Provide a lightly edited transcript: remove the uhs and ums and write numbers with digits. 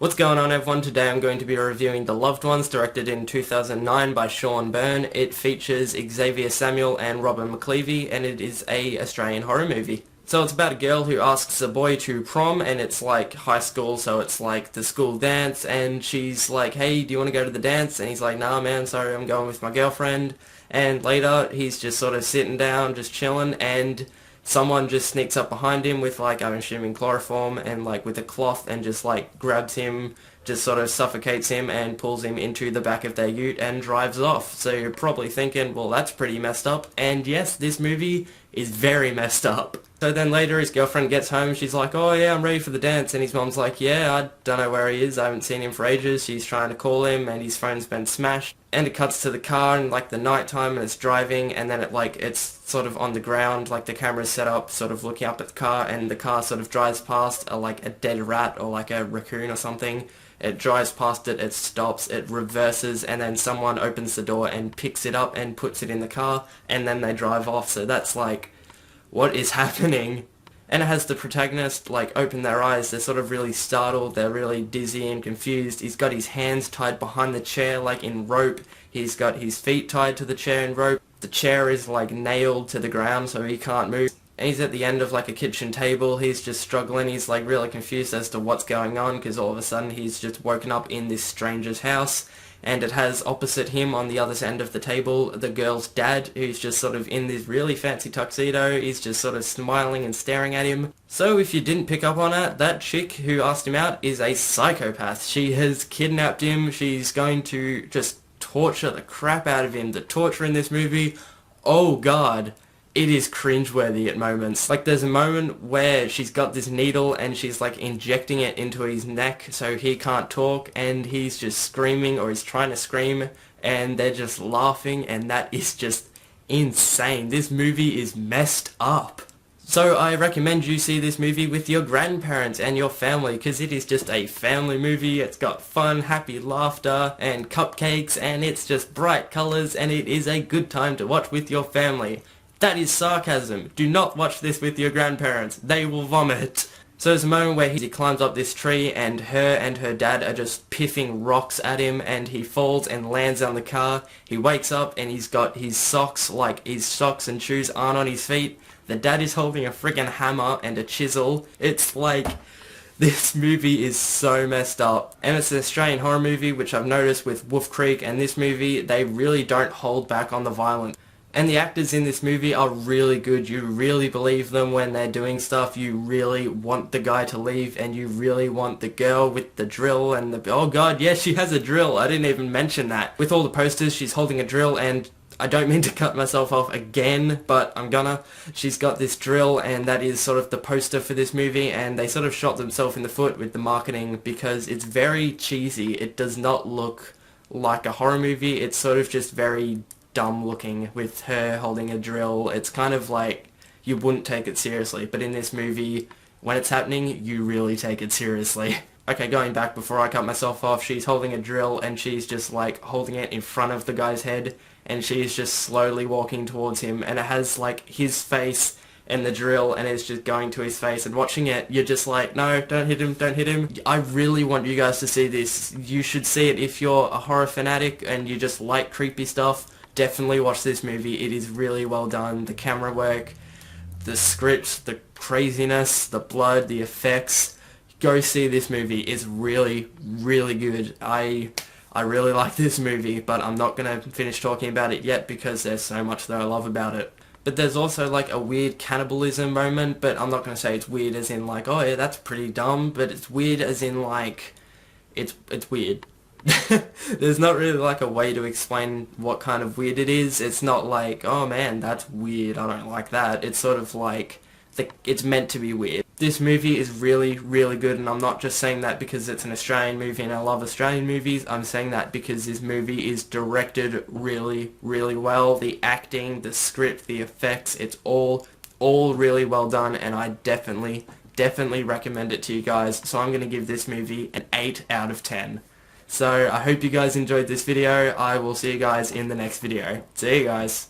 What's going on, everyone? Today I'm going to be reviewing The Loved Ones, directed in 2009 by Sean Byrne. It features Xavier Samuel and Robin McLeavy, and it is a Australian horror movie. So it's about a girl who asks a boy to prom, and it's like high school, so it's like the school dance, and she's like, hey, do you want to go to the dance? And he's like, nah man, sorry, I'm going with my girlfriend. And later, he's just sort of sitting down, just chilling, and someone just sneaks up behind him with, like, I'm assuming chloroform and like with a cloth, and just like grabs him, just sort of suffocates him and pulls him into the back of their ute and drives off. So you're probably thinking, well, that's pretty messed up. And yes, this movie is very messed up. So then later his girlfriend gets home, she's like, oh yeah, I'm ready for the dance, and his mom's like, yeah, I don't know where he is, I haven't seen him for ages. She's trying to call him and his phone's been smashed. And it cuts to the car and like the night time, and it's driving, and then it's sort of on the ground, like the camera's set up sort of looking up at the car, and the car sort of drives past like a dead rat or like a raccoon or something. It drives past it, it stops, it reverses, and then someone opens the door and picks it up and puts it in the car, and then they drive off. So that's like, what is happening? And it has the protagonist like open their eyes, they're sort of really startled, they're really dizzy and confused. He's got his hands tied behind the chair like in rope, he's got his feet tied to the chair in rope, the chair is like nailed to the ground so he can't move. And he's at the end of like a kitchen table, he's just struggling, he's like really confused as to what's going on, because all of a sudden he's just woken up in this stranger's house. And it has opposite him on the other end of the table the girl's dad, who's just sort of in this really fancy tuxedo. He's just sort of smiling and staring at him. So if you didn't pick up on it, that chick who asked him out is a psychopath. She has kidnapped him. She's going to just torture the crap out of him. The torture in this movie, oh god. It is cringeworthy at moments. Like, there's a moment where she's got this needle and she's like injecting it into his neck so he can't talk, and he's just screaming, or he's trying to scream, and they're just laughing, and that is just insane. This movie is messed up. So I recommend you see this movie with your grandparents and your family, because it is just a family movie. It's got fun, happy laughter, and cupcakes, and it's just bright colours, and it is a good time to watch with your family. That is sarcasm. Do not watch this with your grandparents. They will vomit. So there's a moment where he climbs up this tree, and her dad are just piffing rocks at him, and he falls and lands on the car. He wakes up and he's got his socks, like his socks and shoes aren't on his feet. The dad is holding a friggin' hammer and a chisel. It's like, this movie is so messed up. And it's an Australian horror movie, which I've noticed with Wolf Creek and this movie, they really don't hold back on the violence. And the actors in this movie are really good. You really believe them when they're doing stuff. You really want the guy to leave, and you really want the girl with the drill and the... Oh god, yeah, she has a drill. I didn't even mention that. With all the posters, she's holding a drill, and I don't mean to cut myself off again, but I'm gonna. She's got this drill, and that is sort of the poster for this movie, and they sort of shot themselves in the foot with the marketing because it's very cheesy. It does not look like a horror movie. It's sort of just very dumb looking with her holding a drill. It's kind of like you wouldn't take it seriously, but in this movie, when it's happening, you really take it seriously. Okay, going back before I cut myself off, she's holding a drill and she's just like holding it in front of the guy's head, and she's just slowly walking towards him, and it has like his face and the drill, and it's just going to his face, and watching it, you're just like, no, don't hit him, don't hit him. I really want you guys to see this. You should see it if you're a horror fanatic and you just like creepy stuff. Definitely watch this movie. It is really well done. The camera work, the script, the craziness, the blood, the effects. Go see this movie. It's really, really good. I really like this movie, but I'm not going to finish talking about it yet because there's so much that I love about it. But there's also like a weird cannibalism moment, but I'm not going to say it's weird as in like, oh yeah, that's pretty dumb, but it's weird as in like, it's weird. There's not really like a way to explain what kind of weird it is. It's not like, oh man, that's weird, I don't like that. It's sort of like, it's meant to be weird. This movie is really, really good, and I'm not just saying that because it's an Australian movie and I love Australian movies. I'm saying that because this movie is directed really, really well. The acting, the script, the effects, it's all really well done, and I definitely recommend it to you guys. So I'm going to give this movie an 8 out of 10. So I hope you guys enjoyed this video. I will see you guys in the next video. See you guys.